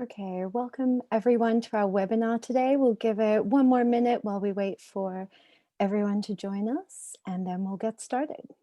Okay, welcome everyone to our webinar today. We'll give it one more minute while we wait for everyone to join us, and then we'll get started.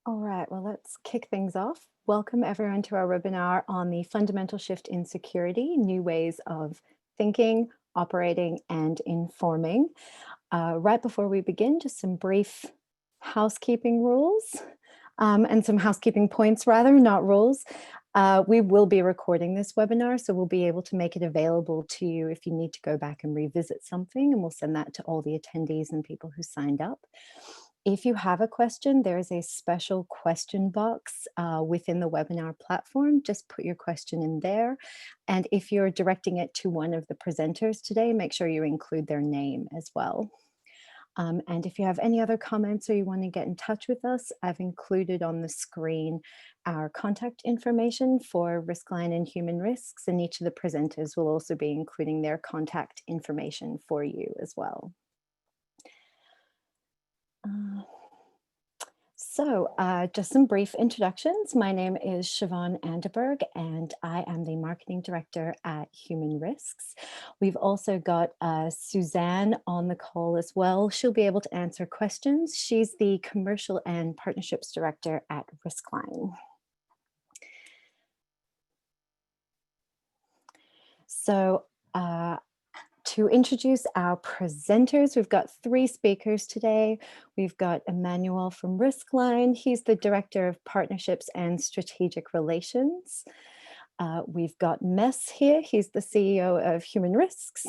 All right, well, let's kick things off. Welcome everyone to our webinar on the fundamental shift in security, new ways of thinking, operating, and informing. Right before we begin, just some brief housekeeping rules and some housekeeping points rather, not rules. We will be recording this webinar, so we'll be able to make it available to you if you need to go back and revisit something, and we'll send that to all the attendees and people who signed up. If you have a question, there is a special question box within the webinar platform. Just put your question in there. And if you're directing it to one of the presenters today, make sure you include their name as well. And if you have any other comments or you want to get in touch with us, I've included on the screen our contact information for Riskline and Human Risks, and each of the presenters will also be including their contact information for you as well. Just some brief introductions. My name is Siobhan Anderberg, and I am the Marketing Director at Human Risks. We've also got Suzanne on the call as well. She'll be able to answer questions. She's the Commercial and Partnerships Director at Riskline. To introduce our presenters, we've got three speakers today. We've got Emmanuel from Riskline. He's the Director of Partnerships and Strategic Relations. We've got Mess here. He's the CEO of Human Risks.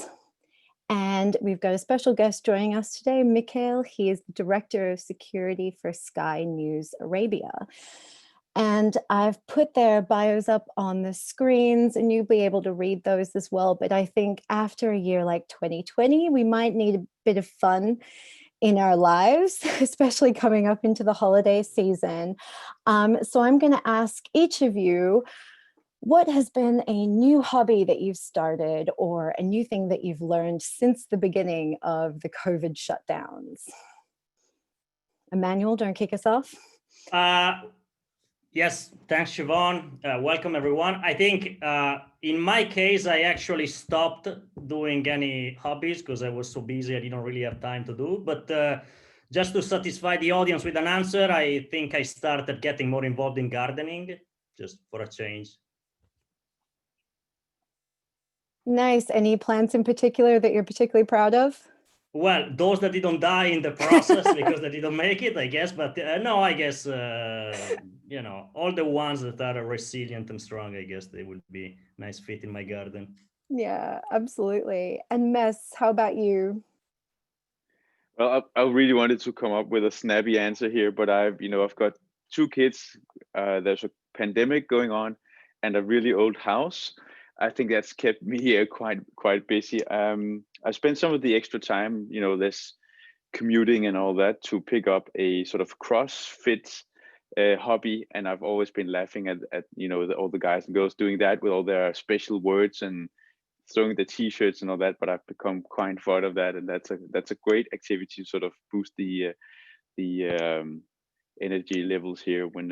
And we've got a special guest joining us today, Mikhail. He is the Director of Security for Sky News Arabia. And I've put their bios up on the screens and you'll be able to read those as well. But I think after a year like 2020, we might need a bit of fun in our lives, especially coming up into the holiday season. So I'm going to ask each of you, what has been a new hobby that you've started or a new thing that you've learned since the beginning of the COVID shutdowns? Emmanuel, don't kick us off. Yes, thanks, Siobhan. Welcome, everyone. I think in my case, I actually stopped doing any hobbies because I was so busy, I didn't really have time to do. But just to satisfy the audience with an answer, I think I started getting more involved in gardening, just for a change. Nice. Any plants in particular that you're particularly proud of? Well, those that didn't die in the process because they didn't make it, I guess. But no, I guess, you know, all the ones that are resilient and strong, I guess they would be nice fit in my garden. Yeah, absolutely. And Mess, how about you? Well, I really wanted to come up with a snappy answer here, but I've got two kids. There's a pandemic going on and a really old house. I think that's kept me quite busy. I spent some of the extra time, this commuting and all that, to pick up a sort of CrossFit hobby, and I've always been laughing at all the guys and girls doing that with all their special words and throwing the t-shirts and all that. But I've become quite fond of that, and that's a great activity to sort of boost the energy levels here when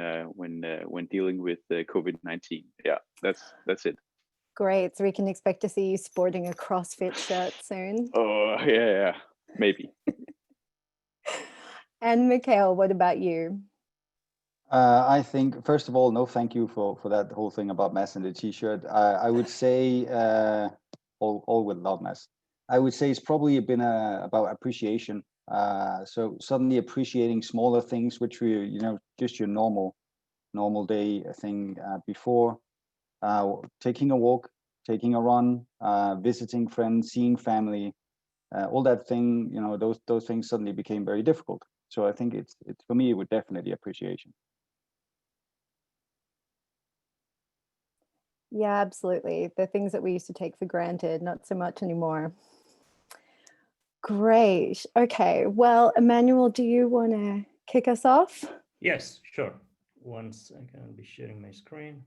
dealing with COVID-19. Yeah, that's it. Great. So we can expect to see you sporting a CrossFit shirt soon. Oh, yeah, maybe. And Mikhail, what about you? I think, first of all, no, thank you for that whole thing about Mess and the t-shirt. I would say, all with love, Mess. I would say it's probably been about appreciation So suddenly appreciating smaller things, which were, just your normal day thing before. Taking a walk, taking a run, visiting friends, seeing family, all that thing, those things suddenly became very difficult. So I think it's for me, it would definitely appreciation. Yeah, absolutely. The things that we used to take for granted, not so much anymore. Great. Okay. Well, Emmanuel, do you want to kick us off? Yes, sure. 1 second, I'll be sharing my screen.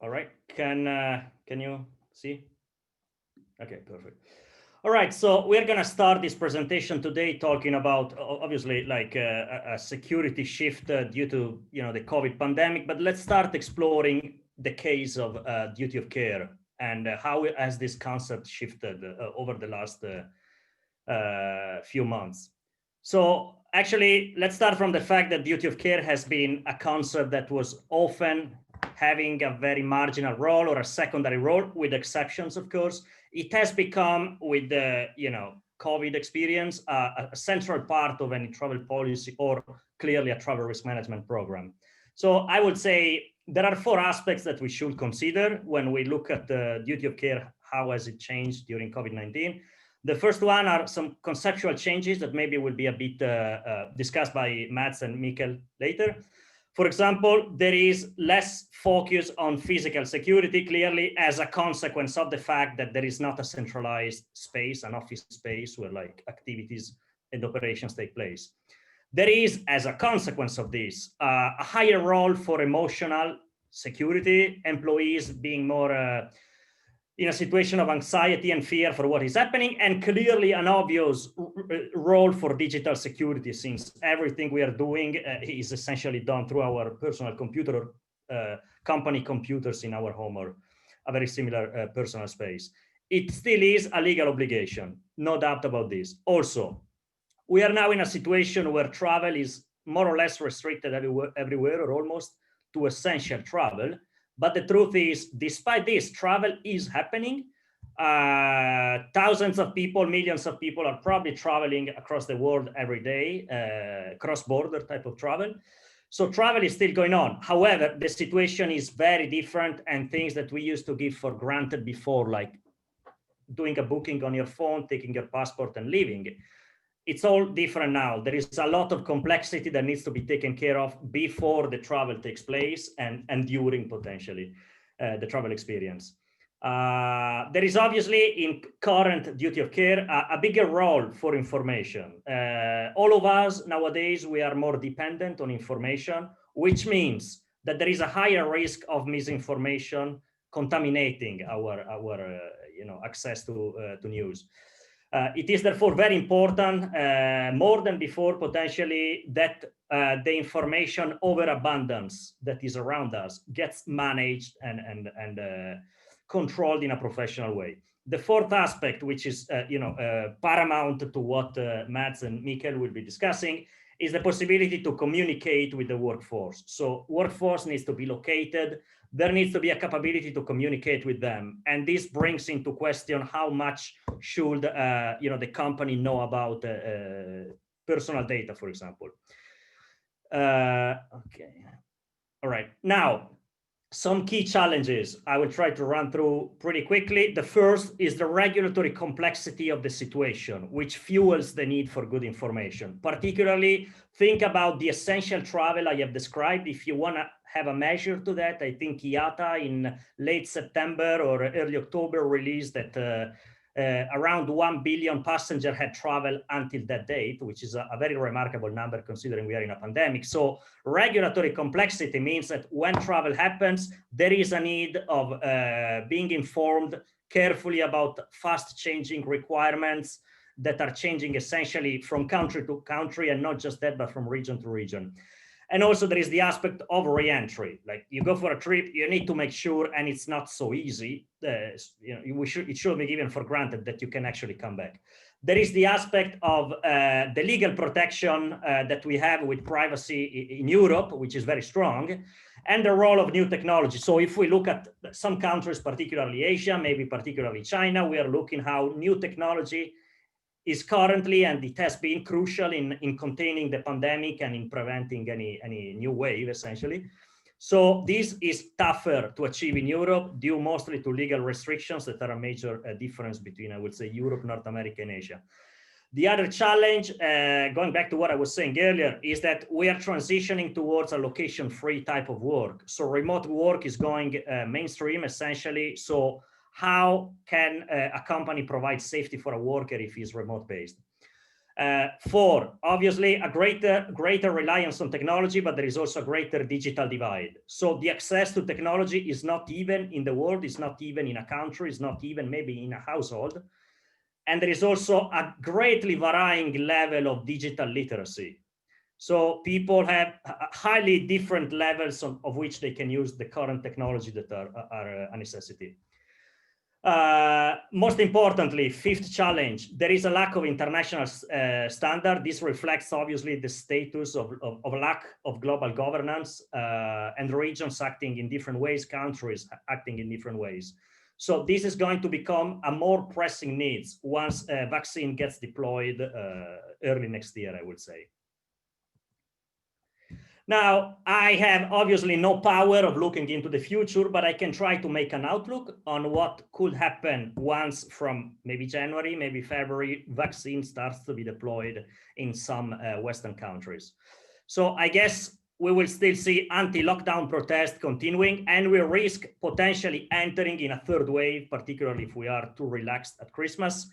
All right, can you see? Okay, perfect. All right, so we're gonna start this presentation today talking about obviously like a security shift due to the COVID pandemic, but let's start exploring the case of duty of care and how has this concept shifted over the last few months. So actually, let's start from the fact that duty of care has been a concept that was often having a very marginal role or a secondary role, with exceptions, of course. It has become, with the COVID experience, a central part of any travel policy or clearly a travel risk management program. So I would say there are 4 aspects that we should consider when we look at the duty of care. How has it changed during COVID-19? The first one are some conceptual changes that maybe will be a bit discussed by Mats and Mikkel later. For example, there is less focus on physical security, clearly as a consequence of the fact that there is not a centralized space, an office space where like activities and operations take place. There is, as a consequence of this, a higher role for emotional security, employees being more in a situation of anxiety and fear for what is happening, and clearly an obvious role for digital security, since everything we are doing is essentially done through our personal computer, company computers in our home, or a very similar personal space. It still is a legal obligation, no doubt about this. Also, we are now in a situation where travel is more or less restricted everywhere or almost to essential travel. But the truth is, despite this, travel is happening. Thousands of people, millions of people are probably traveling across the world every day, cross-border type of travel. So travel is still going on. However, the situation is very different, and things that we used to give for granted before, like doing a booking on your phone, taking your passport and leaving, it's all different now. There is a lot of complexity that needs to be taken care of before the travel takes place and during potentially the travel experience. There is obviously in current duty of care a bigger role for information. All of us nowadays, we are more dependent on information, which means that there is a higher risk of misinformation contaminating our access to news. It is therefore very important, more than before potentially, that the information overabundance that is around us gets managed and controlled in a professional way. The 4th aspect, which is paramount to what Mats and Mikkel will be discussing, is the possibility to communicate with the workforce. So workforce needs to be located. There needs to be a capability to communicate with them. And this brings into question how much should the company know about personal data, for example. Okay. All right. Now, some key challenges I will try to run through pretty quickly. The first is the regulatory complexity of the situation, which fuels the need for good information. Particularly, think about the essential travel I have described. If you want to have a measure to that, I think IATA in late September or early October released that around 1 billion passengers had traveled until that date, which is a very remarkable number considering we are in a pandemic. So regulatory complexity means that when travel happens, there is a need of being informed carefully about fast changing requirements that are changing essentially from country to country, and not just that, but from region to region. And also there is the aspect of re-entry. Like you go for a trip, you need to make sure, and it's not so easy. It should be given for granted that you can actually come back. There is the aspect of the legal protection that we have with privacy in Europe, which is very strong, and the role of new technology. So if we look at some countries, particularly Asia, maybe particularly China, we are looking how new technology is currently, and it has been crucial in containing the pandemic and in preventing any new wave, essentially. So this is tougher to achieve in Europe due mostly to legal restrictions that are a major difference between, I would say, Europe, North America, and Asia. The other challenge, going back to what I was saying earlier, is that we are transitioning towards a location-free type of work. So remote work is going mainstream, essentially. So how can a company provide safety for a worker if he's remote-based? 4, obviously, a greater reliance on technology, but there is also a greater digital divide. So the access to technology is not even in the world, it's not even in a country, it's not even maybe in a household. And there is also a greatly varying level of digital literacy. So people have highly different levels of which they can use the current technology that are a necessity. Most importantly, 5th challenge, there is a lack of international standard. This reflects obviously the status of lack of global governance and regions acting in different ways, countries acting in different ways. So this is going to become a more pressing need once a vaccine gets deployed early next year, I would say. Now, I have obviously no power of looking into the future, but I can try to make an outlook on what could happen once from maybe January, maybe February, vaccine starts to be deployed in some Western countries. So I guess we will still see anti-lockdown protests continuing, and we risk potentially entering in a 3rd wave, particularly if we are too relaxed at Christmas.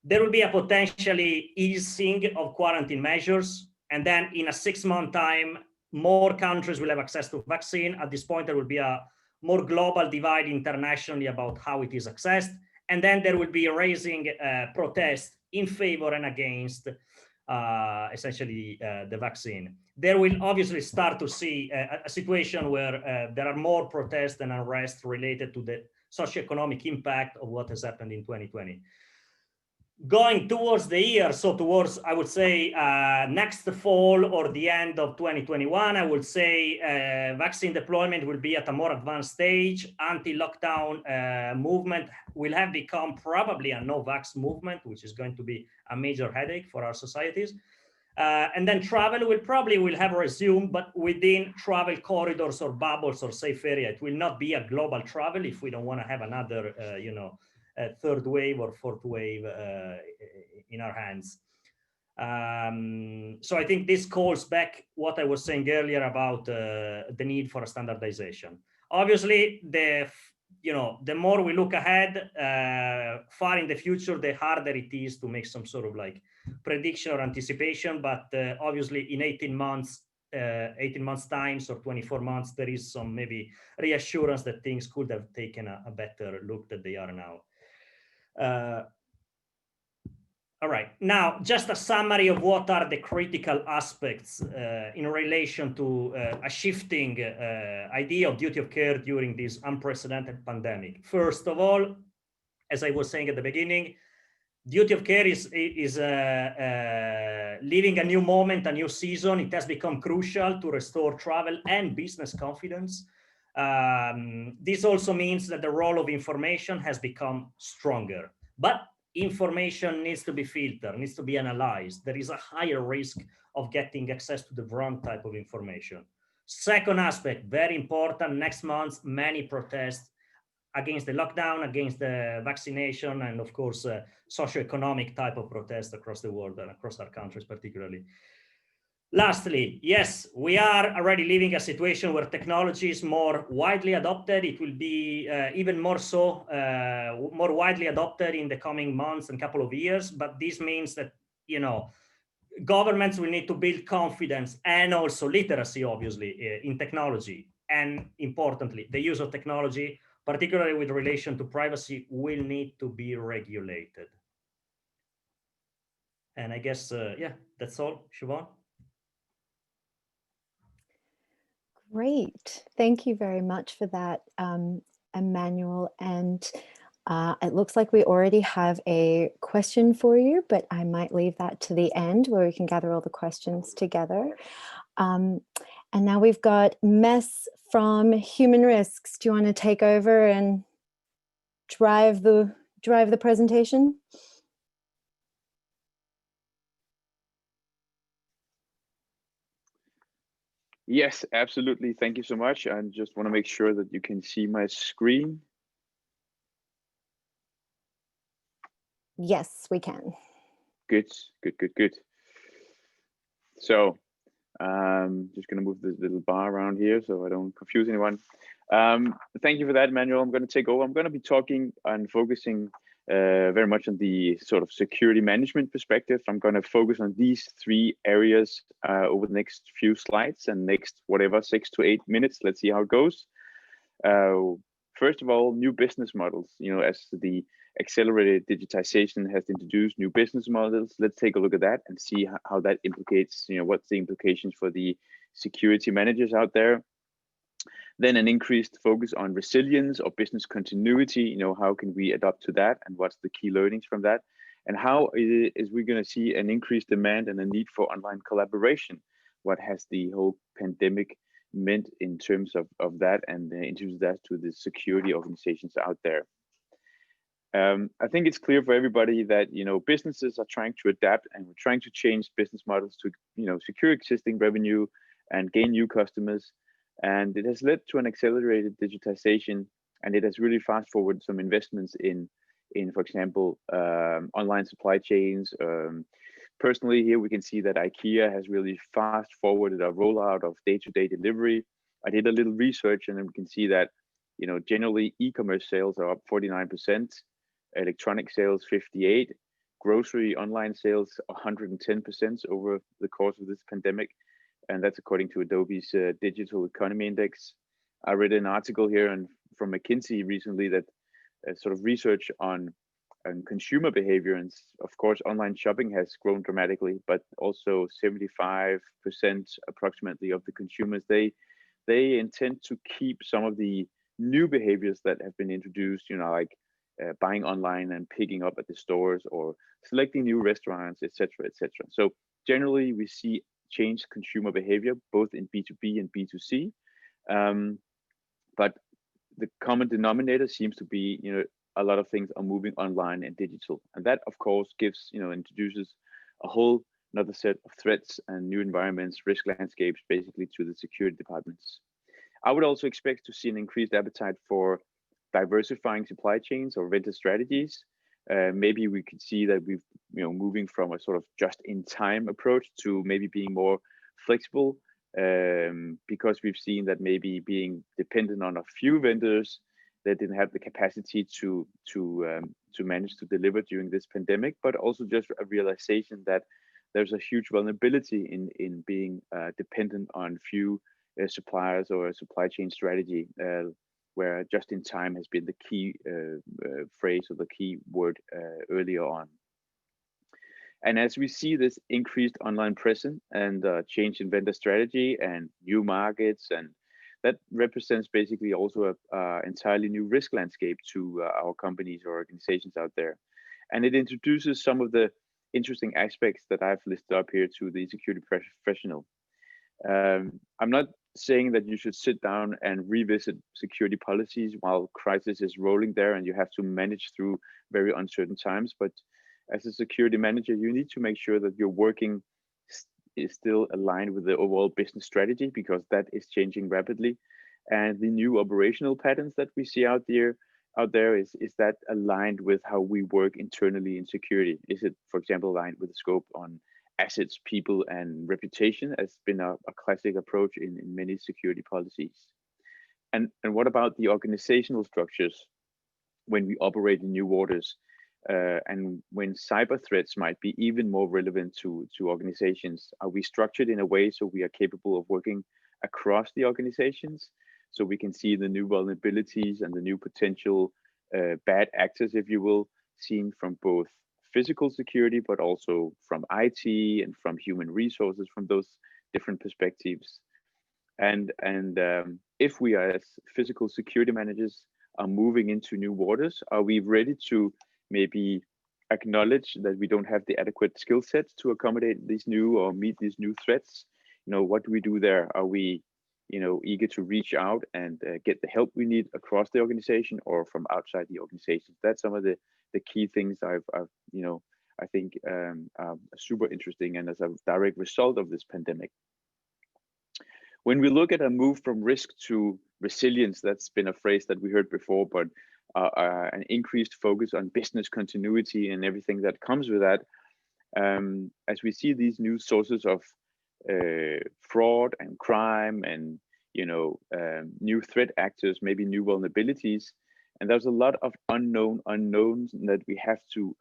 There will be a potentially easing of quarantine measures, and then in a 6-month time, more countries will have access to vaccine. At this point, there will be a more global divide internationally about how it is accessed. And then there will be a raising protest in favor and against essentially the vaccine. There will obviously start to see a situation where there are more protests and unrest related to the socioeconomic impact of what has happened in 2020. Going towards the year, so towards, I would say, next fall or the end of 2021, I would say vaccine deployment will be at a more advanced stage. Anti-lockdown movement will have become probably a no-vax movement, which is going to be a major headache for our societies. And then travel will have resumed, but within travel corridors or bubbles or safe area. It will not be a global travel if we don't want to have another, a 3rd wave or 4th wave in our hands. So I think this calls back what I was saying earlier about the need for a standardization. Obviously, the more we look ahead, far in the future, the harder it is to make some sort of like prediction or anticipation. But obviously, in 18 months times or 24 months, there is some maybe reassurance that things could have taken a better look than they are now. All right, now just a summary of what are the critical aspects in relation to a shifting idea of duty of care during this unprecedented pandemic. First of all, as I was saying at the beginning, duty of care is living a new moment, a new season. It has become crucial to restore travel and business confidence. This also means that the role of information has become stronger, but information needs to be filtered, needs to be analyzed. There is a higher risk of getting access to the wrong type of information. Second aspect, very important, next month, many protests against the lockdown, against the vaccination, and of course, socioeconomic type of protests across the world and across our countries particularly. Lastly, yes, we are already living a situation where technology is more widely adopted. It will be even more so, more widely adopted in the coming months and couple of years. But this means that, governments will need to build confidence and also literacy, obviously, in technology. And importantly, the use of technology, particularly with relation to privacy, will need to be regulated. And I guess, yeah, that's all, Siobhan. Great. Thank you very much for that, Emmanuel. And It looks like we already have a question for you, but I might leave that to the end where we can gather all the questions together. And now we've got Mess from Human Risks. Do you want to take over and drive the presentation? Yes, absolutely. Thank you so much. I just want to make sure that you can see my screen. Yes, we can. Good. So just going to move this little bar around here so I don't confuse anyone. Thank you for that, Manuel. I'm going to take over. I'm going to be talking and focusing very much on the sort of security management perspective. I'm going to focus on these three areas over the next few slides and next, whatever, 6 to 8 minutes. Let's see how it goes. First of all, new business models. As the accelerated digitization has introduced new business models, let's take a look at that and see how that implicates, what's the implications for the security managers out there. Then an increased focus on resilience or business continuity. How can we adapt to that, and what's the key learnings from that? And how is we going to see an increased demand and a need for online collaboration? What has the whole pandemic meant in terms of that, and introduce that to the security organizations out there? I think it's clear for everybody that businesses are trying to adapt, and we're trying to change business models to secure existing revenue and gain new customers. And it has led to an accelerated digitization, and it has really fast forwarded some investments in for example, online supply chains. Personally, here we can see that IKEA has really fast forwarded a rollout of day-to-day delivery. I did a little research, and then we can see that generally e-commerce sales are up 49%, electronic sales 58%, grocery online sales 110% over the course of this pandemic. And that's according to Adobe's Digital Economy Index. I read an article here from McKinsey recently that sort of research on consumer behavior, and of course online shopping has grown dramatically, but also 75% approximately of the consumers, they intend to keep some of the new behaviors that have been introduced, like buying online and picking up at the stores, or selecting new restaurants, etc., etc. So generally we see changed consumer behavior both in B2B and B2C, but the common denominator seems to be a lot of things are moving online and digital, and that of course gives introduces a whole another set of threats and new environments, risk landscapes, basically, to the security departments. I would also expect to see an increased appetite for diversifying supply chains or vendor strategies. Maybe we could see that we've moving from a sort of just-in-time approach to maybe being more flexible, because we've seen that maybe being dependent on a few vendors that didn't have the capacity to manage to deliver during this pandemic, but also just a realization that there's a huge vulnerability in being dependent on few suppliers or a supply chain strategy, where just in time has been the key phrase or the key word earlier on. And as we see this increased online presence and change in vendor strategy and new markets, and that represents basically also a entirely new risk landscape to our companies or organizations out there. And it introduces some of the interesting aspects that I've listed up here to the security professional. I'm not saying that you should sit down and revisit security policies while crisis is rolling there and you have to manage through very uncertain times, but as a security manager, you need to make sure that your working is still aligned with the overall business strategy, because that is changing rapidly. And the new operational patterns that we see out there is that aligned with how we work internally in security? Is it, for example, aligned with the scope on assets, people, and reputation, has been a classic approach in many security policies? And what about the organizational structures when we operate in new waters? And when cyber threats might be even more relevant to organizations, are we structured in a way so we are capable of working across the organizations, so we can see the new vulnerabilities and the new potential bad actors, if you will, seen from both physical security, but also from IT and from human resources, from those different perspectives? And if we are, as physical security managers, are moving into new waters? Are we ready to maybe acknowledge that we don't have the adequate skill sets to accommodate these new or meet these new threats? What do we do there? Are we, eager to reach out and get the help we need across the organization or from outside the organization? That's some of the key things I've I think super interesting and as a direct result of this pandemic. When we look at a move from risk to resilience, that's been a phrase that we heard before, but an increased focus on business continuity and everything that comes with that. As we see these new sources of fraud and crime and new threat actors, maybe new vulnerabilities, and there's a lot of unknowns that we have to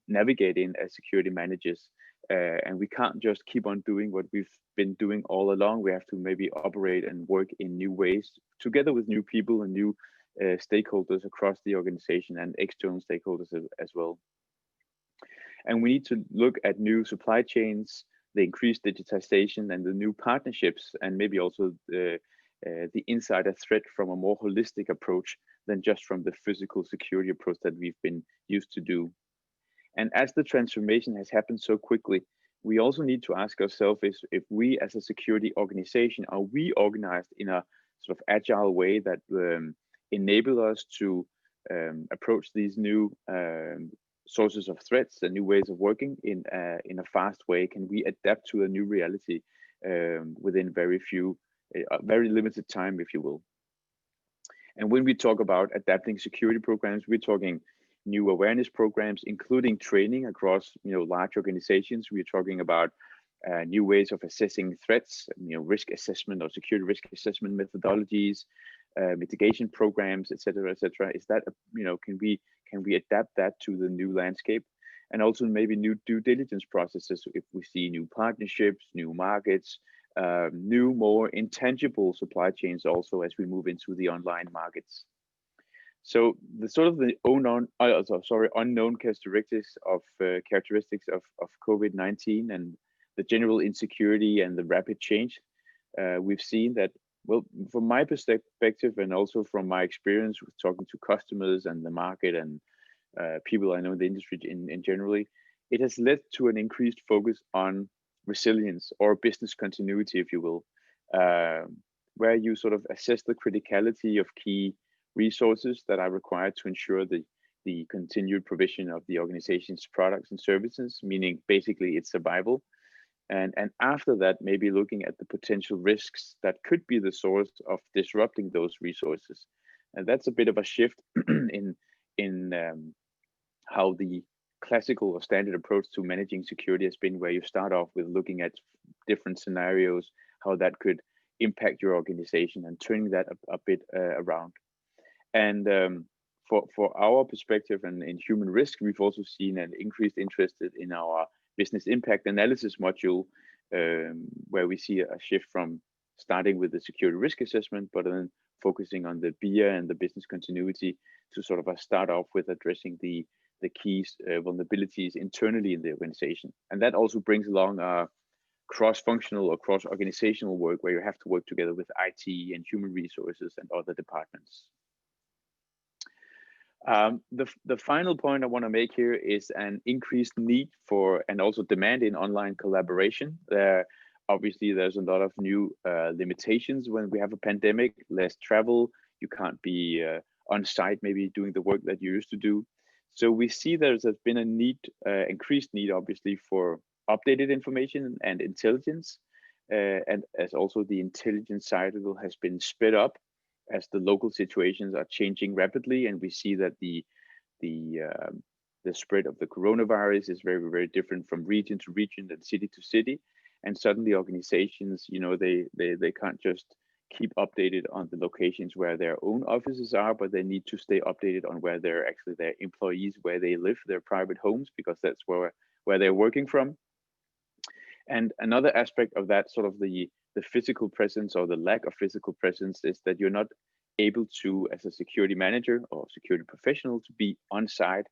navigate in as security managers. And we can't just keep on doing what we've been doing all along. We have to maybe operate and work in new ways together with new people and new stakeholders across the organization and external stakeholders as well. And we need to look at new supply chains, the increased digitization and the new partnerships, and maybe also the insider threat from a more holistic approach than just from the physical security approach that we've been used to do. And as the transformation has happened so quickly, we also need to ask ourselves if we as a security organization, are we organized in a sort of agile way that enable us to approach these new sources of threats and new ways of working in a fast way? Can we adapt to a new reality within very limited time, if you will? And when we talk about adapting security programs, we're talking new awareness programs, including training across large organizations. We're talking about new ways of assessing threats, risk assessment or security risk assessment methodologies, mitigation programs, et cetera, et cetera. Is that can we adapt that to the new landscape? And also maybe new due diligence processes if we see new partnerships, new markets, new more intangible supply chains also as we move into the online markets. So the sort of the unknown characteristics of COVID-19 and the general insecurity and the rapid change, we've seen that, well, from my perspective and also from my experience with talking to customers and the market and people I know in the industry in generally, it has led to an increased focus on resilience or business continuity, if you will, where you sort of assess the criticality of key resources that are required to ensure the continued provision of the organization's products and services, meaning basically its survival. And after that, maybe looking at the potential risks that could be the source of disrupting those resources. And that's a bit of a shift in how the classical or standard approach to managing security has been, where you start off with looking at different scenarios, how that could impact your organization, and turning that a bit around. And for our perspective and in human risk, we've also seen an increased interest in our business impact analysis module, where we see a shift from starting with the security risk assessment, but then focusing on the BIA and the business continuity to sort of start off with addressing the key vulnerabilities internally in the organization. And that also brings along cross-functional or cross-organizational work, where you have to work together with IT and human resources and other departments. The final point I want to make here is an increased need for and also demand in online collaboration. Obviously, there's a lot of new limitations when we have a pandemic, less travel. You can't be on site, maybe doing the work that you used to do. So we see there's been a increased need, obviously, for updated information and intelligence, and as also the intelligence side of it has been sped up as the local situations are changing rapidly, and we see that the spread of the coronavirus is very, very different from region to region and city to city, and suddenly organizations, they can't just keep updated on the locations where their own offices are, but they need to stay updated on where their employees, where they live, their private homes, because that's where they're working from. And another aspect of that, sort of the physical presence or the lack of physical presence, is that you're not able to, as a security manager or security professional, to be on site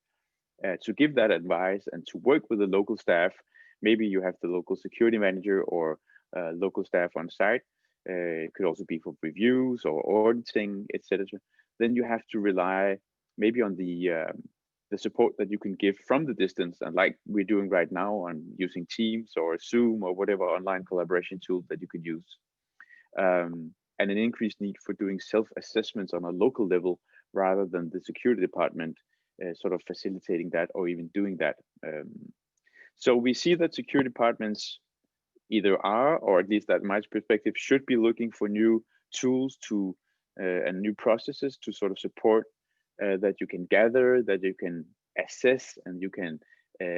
to give that advice and to work with the local staff. Maybe you have the local security manager or local staff on site. It could also be for reviews or auditing, etc. then you have to rely maybe on the support that you can give from the distance, and like we're doing right now on using Teams or Zoom or whatever online collaboration tool that you could use. And an increased need for doing self-assessments on a local level rather than the security department sort of facilitating that or even doing that. So we see that security departments either are, or at least that my perspective, should be looking for new tools to and new processes to sort of support that you can gather, that you can assess, and you can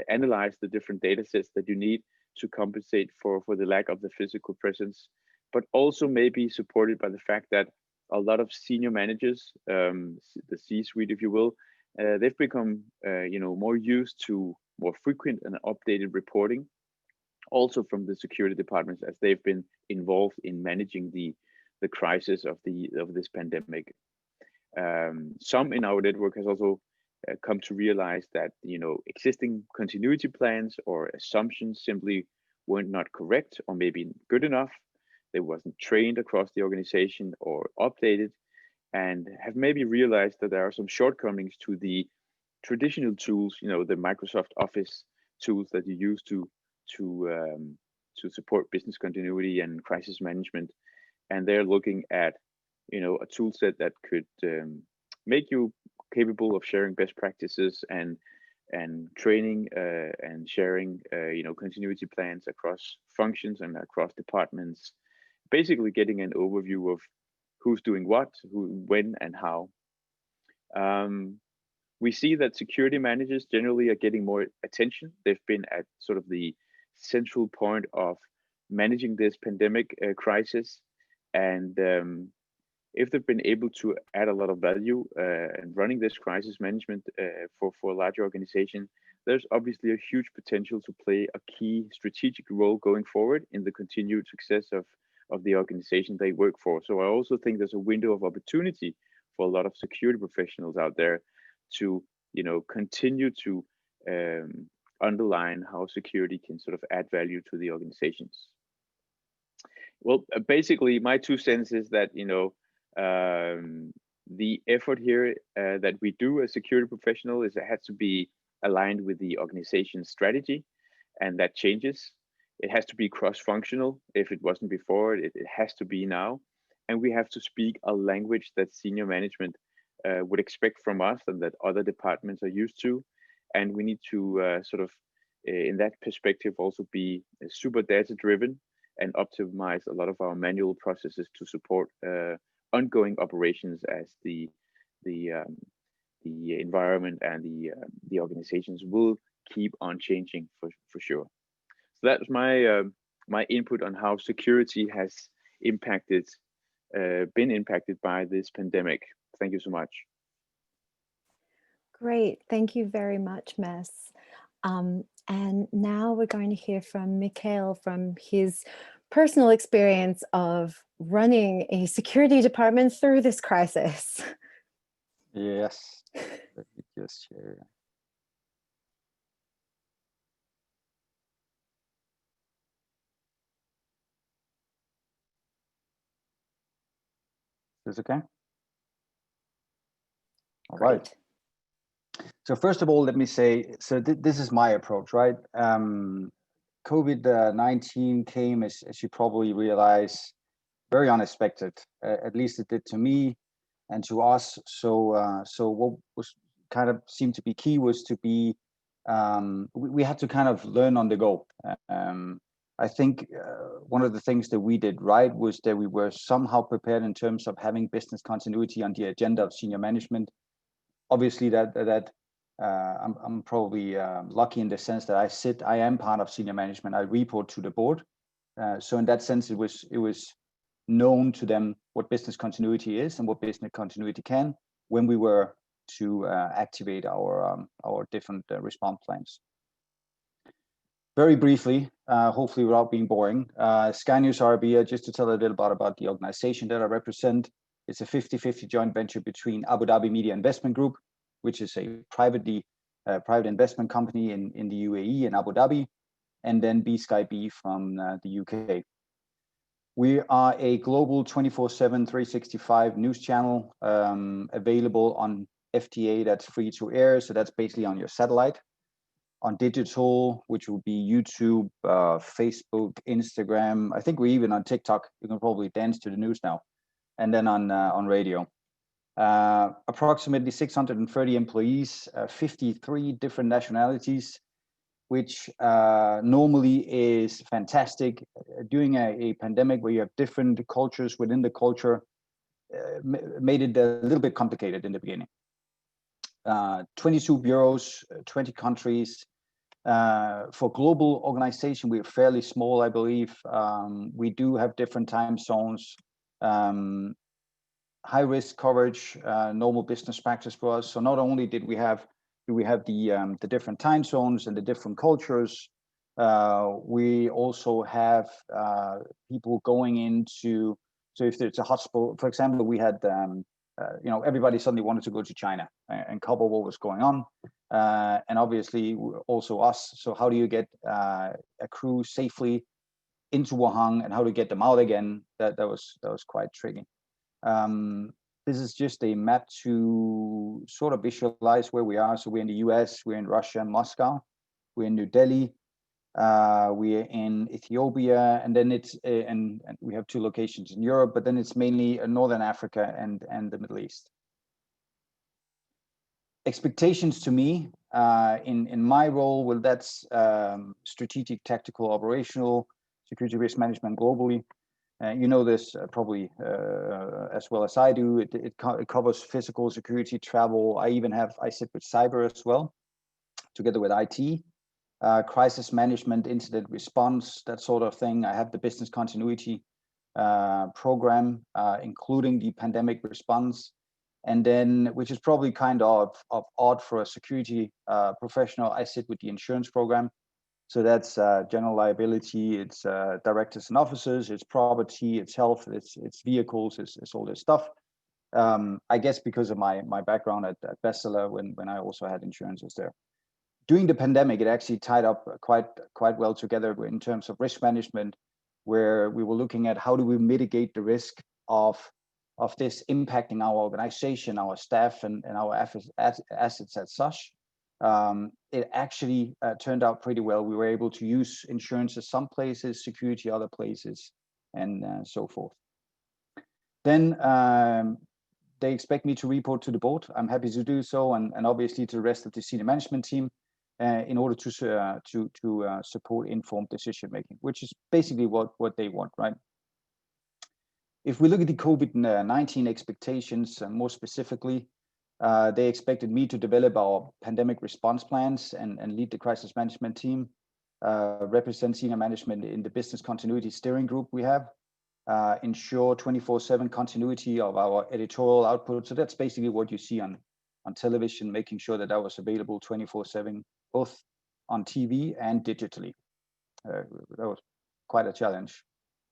analyze the different data sets that you need to compensate for the lack of the physical presence, but also maybe supported by the fact that a lot of senior managers, the C-suite, if you will, they've become more used to more frequent and updated reporting, also from the security departments, as they've been involved in managing the crisis of this pandemic. Some in our network has also come to realize that existing continuity plans or assumptions simply were not correct or maybe good enough. They wasn't trained across the organization or updated, and have maybe realized that there are some shortcomings to the traditional tools, the Microsoft Office tools that you use to support business continuity and crisis management. And they're looking at a tool set that could make you capable of sharing best practices and training and sharing continuity plans across functions and across departments, basically getting an overview of who's doing what, who, when, and how. We see that security managers generally are getting more attention. They've been at sort of the central point of managing this pandemic crisis, and if they've been able to add a lot of value in running this crisis management for a large organization, there's obviously a huge potential to play a key strategic role going forward in the continued success of the organization they work for. So I also think there's a window of opportunity for a lot of security professionals out there to continue to underline how security can sort of add value to the organizations. Well, basically, my 2 cents is that the effort here that we do as security professional is it has to be aligned with the organization's strategy, and that changes. It has to be cross-functional. If it wasn't before, it has to be now. And we have to speak a language that senior management would expect from us and that other departments are used to. And we need to in that perspective, also be super data-driven and optimize a lot of our manual processes to support ongoing operations as the environment and the organizations will keep on changing for sure. So that's my input on how security has been impacted by this pandemic. Thank you so much. Great, thank you very much, Mads. And now we're going to hear from Mikhail from his personal experience of running a security department through this crisis. Yes, let me just share. Is this okay? All right. So first of all, let me say, so this is my approach, right? COVID-19 came, as you probably realize, very unexpected. At least it did to me and to us. So what was kind of seemed to be key was to be, we had to kind of learn on the go. I think one of the things that we did right was that we were somehow prepared in terms of having business continuity on the agenda of senior management. Obviously, I'm probably lucky in the sense that I am part of senior management. I report to the board. So in that sense, it was known to them what business continuity is and what business continuity can when we were to activate our different response plans. Very briefly, hopefully without being boring, Sky News Arabia, just to tell a little bit about the organization that I represent. It's a 50-50 joint venture between Abu Dhabi Media Investment Group, which is a private investment company in the UAE and Abu Dhabi, and then B Sky B from the UK. We are a global 24/7, 365 news channel available on FTA, that's free to air. So that's basically on your satellite, on digital, which would be YouTube, Facebook, Instagram. I think we're even on TikTok. You can probably dance to the news now. And then on radio. Approximately 630 employees, 53 different nationalities, which normally is fantastic. During a pandemic where you have different cultures within the culture, made it a little bit complicated in the beginning. 22 bureaus, 20 countries. For global organization, we're fairly small, I believe. We do have different time zones. High risk coverage, normal business practice for us. So not only do we have the different time zones and the different cultures, we also have people going into. So if there's a hotspot, for example, we had everybody suddenly wanted to go to China and cover what was going on, and obviously also us. So how do you get a crew safely into Wuhan and how to get them out again? That was quite tricky. This is just a map to sort of visualize where we are. So we're in the US, we're in Russia, Moscow, we're in New Delhi, we're in Ethiopia, and then it's and we have 2 locations in Europe, but then it's mainly Northern Africa and the Middle East. Expectations to me in my role, well, that's strategic, tactical, operational, security risk management globally. You know this probably as well as I do. It covers physical security, travel. I sit with cyber as well, together with IT, crisis management, incident response, that sort of thing. I have the business continuity program, including the pandemic response. And then, which is probably kind of odd for a security professional, I sit with the insurance program. So that's general liability, it's directors and officers, it's property, it's health, it's vehicles, it's all this stuff. I guess because of my background at Bestseller, when I also had insurances there. During the pandemic, it actually tied up quite well together in terms of risk management, where we were looking at how do we mitigate the risk of this impacting our organization, our staff, and our assets as such. It actually turned out pretty well. We were able to use insurance in some places, security other places, and so forth. Then they expect me to report to the board. I'm happy to do so, and obviously to the rest of the senior management team, in order to support informed decision making, which is basically what they want, right? If we look at the COVID-19 expectations, more specifically, they expected me to develop our pandemic response plans and lead the crisis management team, represent senior management in the business continuity steering group we have, ensure 24/7 continuity of our editorial output. So that's basically what you see on television, making sure that was available 24/7, both on TV and digitally. That was quite a challenge.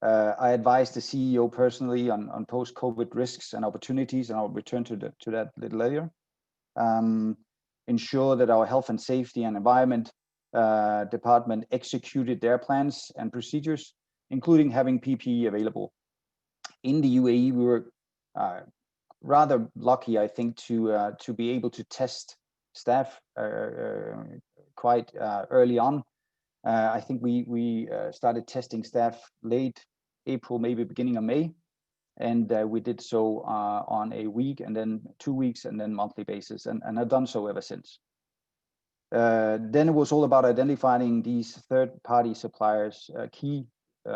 I advised the CEO personally on post-COVID risks and opportunities, and I'll return to that a little later. Ensure that our health and safety and environment department executed their plans and procedures, including having PPE available. In the UAE, we were rather lucky, I think, to be able to test staff quite early on. I think we started testing staff late April, maybe beginning of May, and we did so on a week, and then 2 weeks, and then monthly basis, and I've done so ever since. Then it was all about identifying these third-party suppliers, key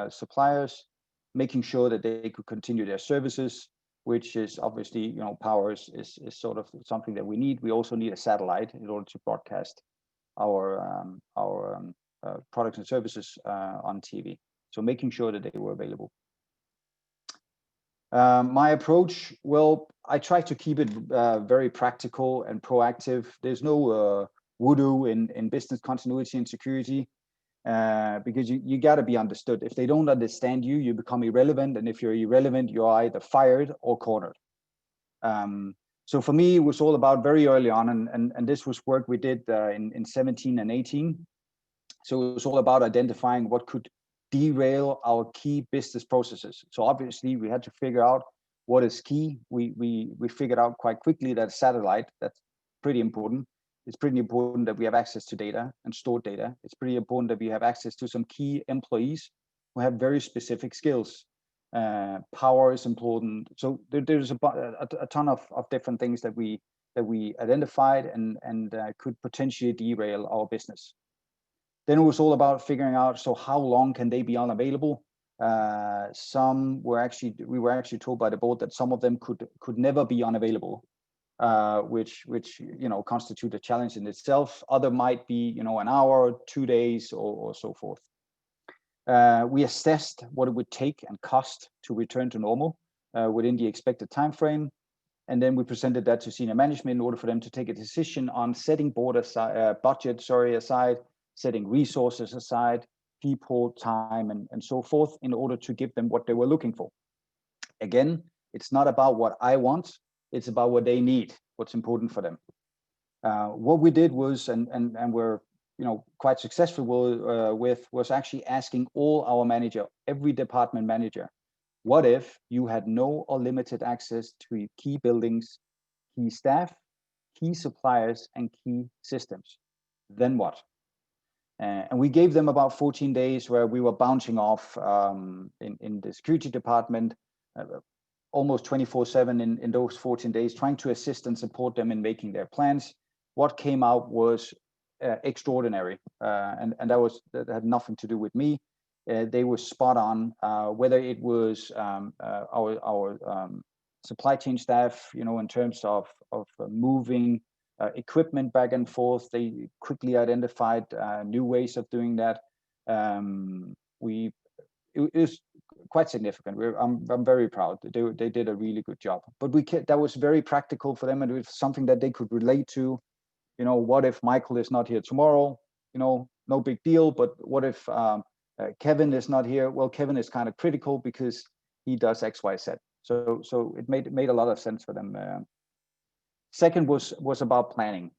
suppliers, making sure that they could continue their services, which is obviously, power is sort of something that we need. We also need a satellite in order to broadcast our products and services on TV. So making sure that they were available. My approach, well, I try to keep it very practical and proactive. There's no voodoo in business continuity and security, because you got to be understood. If they don't understand you, you become irrelevant. And if you're irrelevant, you're either fired or cornered. So for me, it was all about very early on, and this was work we did in 17 and 18. So it was all about identifying what could derail our key business processes. So obviously we had to figure out what is key. We figured out quite quickly that satellite, that's pretty important. It's pretty important that we have access to data and stored data. It's pretty important that we have access to some key employees who have very specific skills. Power is important. So there's a ton of different things that we identified and could potentially derail our business. Then it was all about figuring out, so how long can they be unavailable? Some were we were actually told by the board that some of them could never be unavailable, which constitute a challenge in itself. Other might be an hour, 2 days, or so forth. We assessed what it would take and cost to return to normal within the expected time frame. And then we presented that to senior management in order for them to take a decision on setting budget aside, setting resources aside, people, time, and so forth, in order to give them what they were looking for. Again, it's not about what I want, it's about what they need, what's important for them. What we did was, and we're quite successful with, was actually asking all our every department manager, what if you had no or limited access to key buildings, key staff, key suppliers, and key systems? Then what? And we gave them about 14 days where we were bouncing off in the security department, almost 24/7 in those 14 days, trying to assist and support them in making their plans. What came out was extraordinary, and that had nothing to do with me. They were spot on. Whether it was our supply chain staff, in terms of moving equipment back and forth, they quickly identified new ways of doing that. It was quite significant. I'm very proud. They did a really good job. But that was very practical for them, and it was something that they could relate to. What if Michael is not here tomorrow? No big deal. But what if Kevin is not here? Well, Kevin is kind of critical because he does X, Y, Z. So it made a lot of sense for them. Second was about planning.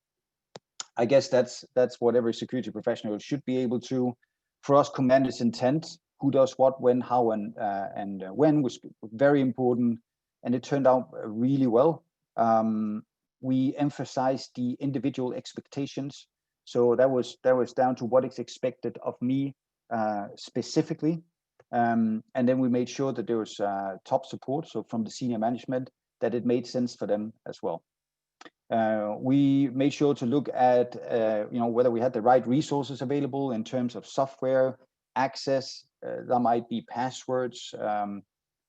I guess that's what every security professional should be able to. For us, command is intent. Who does what, when, how, and when was very important, and it turned out really well. We emphasized the individual expectations, so that was down to what is expected of me specifically, and then we made sure that there was top support, so from the senior management, that it made sense for them as well. We made sure to look at whether we had the right resources available in terms of software access. There might be passwords,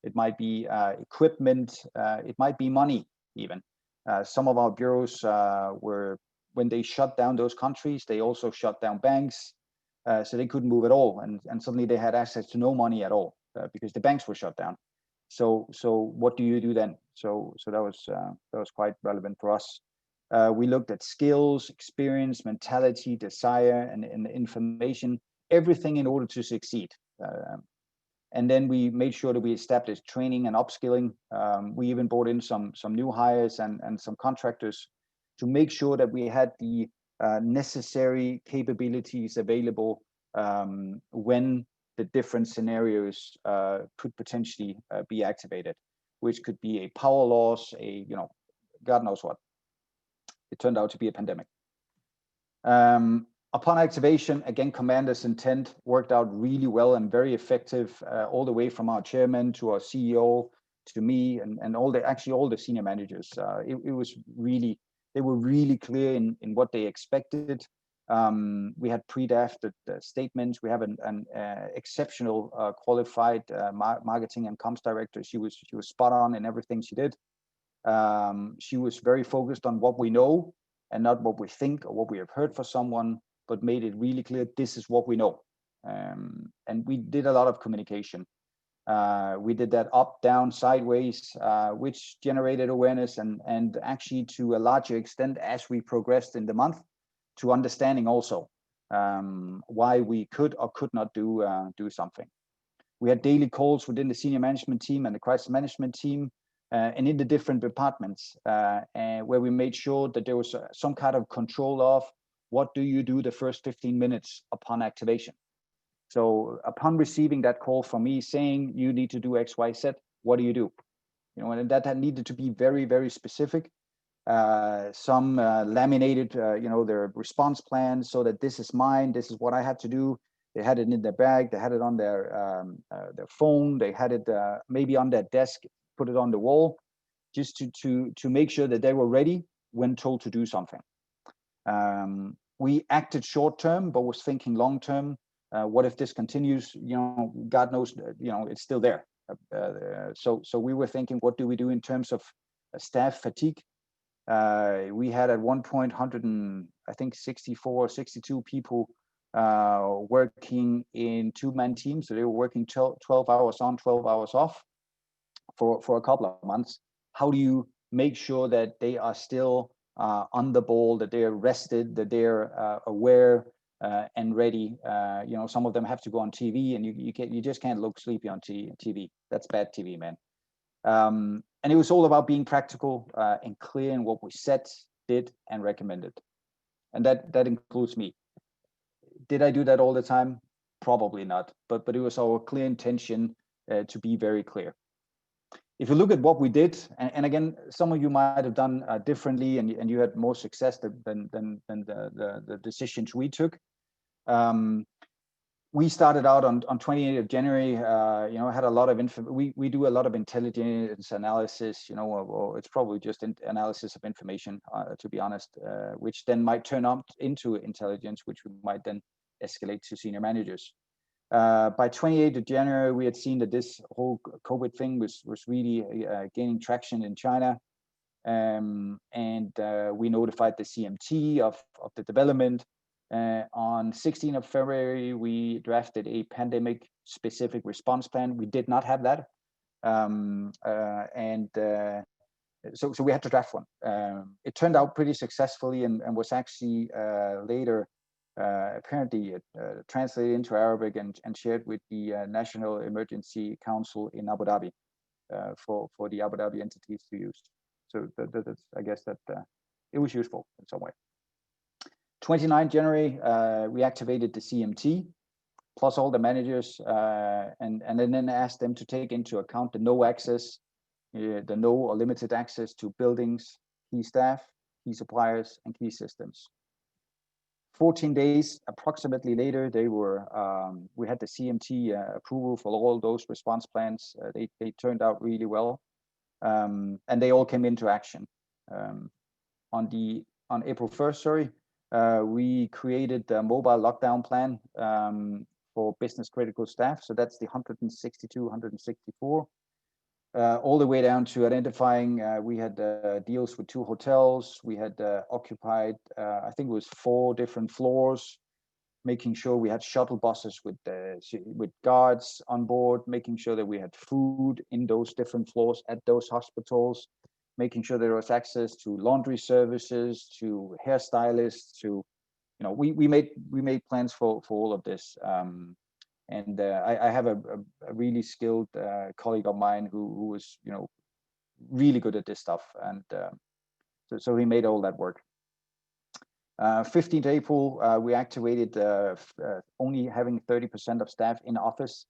it might be equipment, it might be money even. Some of our bureaus when they shut down those countries, they also shut down banks, so they couldn't move at all, and suddenly they had access to no money at all because the banks were shut down. So what do you do then? So that was quite relevant for us. We looked at skills, experience, mentality, desire, and information, everything in order to succeed. And then we made sure that we established training and upskilling. We even brought in some new hires and some contractors to make sure that we had the necessary capabilities available when the different scenarios could potentially be activated, which could be a power loss, God knows what. It turned out to be a pandemic. Upon activation, again, commander's intent worked out really well and very effective, all the way from our chairman to our CEO to me and all the senior managers. They were really clear in what they expected. We had pre-drafted statements. We have an exceptional qualified marketing and comms director. She was spot on in everything she did. She was very focused on what we know and not what we think or what we have heard for someone, but made it really clear this is what we know. And we did a lot of communication. We did that up, down, sideways, which generated awareness and actually to a larger extent as we progressed in the month, to understanding also why we could or could not do something. We had daily calls within the senior management team and the crisis management team and in the different departments where we made sure that there was some kind of control of what do you do the first 15 minutes upon activation. So upon receiving that call from me saying you need to do X, Y, Z, what do? You know, and that had needed to be very, very specific. Some laminated, you know, their response plans so that this is mine, this is what I had to do. They had it in their bag, they had it on their phone, they had it maybe on their desk, put it on the wall, just to make sure that they were ready when told to do something. We acted short term, but was thinking long term. What if this continues? You know, God knows, you know, it's still there. So we were thinking, what do we do in terms of staff fatigue? We had at one point 64, 62 people working in two-man teams. So they were working 12 hours on, 12 hours off for a couple of months. How do you make sure that they are still on the ball, that they're rested, that they're aware and ready? You know, some of them have to go on TV, and you just can't look sleepy on TV. That's bad TV, man. And it was all about being practical and clear in what we said, did, and recommended. And that includes me. Did I do that all the time? Probably not, but it was our clear intention to be very clear. If you look at what we did, and again, some of you might have done differently, and you had more success than the decisions we took. We started out on 28th of January, you know, had a lot of we do a lot of intelligence analysis, you know, or it's probably just analysis of information, to be honest, which then might turn up into intelligence, which we might then escalate to senior managers. By 28th of January, we had seen that this whole COVID thing was really gaining traction in China. And we notified the CMT of the development. On 16th of February, we drafted a pandemic-specific response plan. We did not have that. So we had to draft one. It turned out pretty successfully and was actually later apparently translated into Arabic and shared with the National Emergency Council in Abu Dhabi for the Abu Dhabi entities to use. So that's, I guess that it was useful in some way. 29th January, we activated the CMT plus all the managers and then asked them to take into account the no access, the no or limited access to buildings, key staff, key suppliers, and key systems. 14 days approximately later, they were we had the CMT approval for all those response plans. They turned out really well, and they all came into action. On April 1st, sorry, we created the mobile lockdown plan for business critical staff. So that's the 162, 164. All the way down to identifying, we had deals with 2 hotels. We had occupied, I think it was 4 different floors, making sure we had shuttle buses with guards on board, making sure that we had food in those different floors at those hospitals, making sure there was access to laundry services, to hairstylists, to, you know, we made plans for all of this. And I have a really skilled colleague of mine who was, you know, really good at this stuff, and so he made all that work. 15th April, we activated only having 30% of staff in office,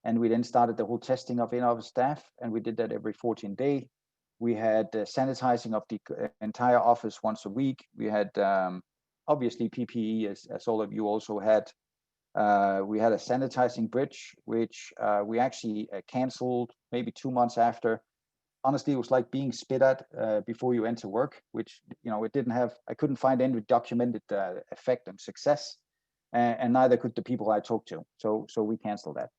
and we then started the whole testing of in-office staff, and we did that every 14 days. We had sanitizing of the entire office once a week. We had obviously PPE, as all of you also had. We had a sanitizing bridge, which we actually canceled maybe 2 months after. Honestly, it was like being spit at before you enter work, which, you know, it didn't have, I couldn't find any documented effect and success, and neither could the people I talked to. So we canceled that.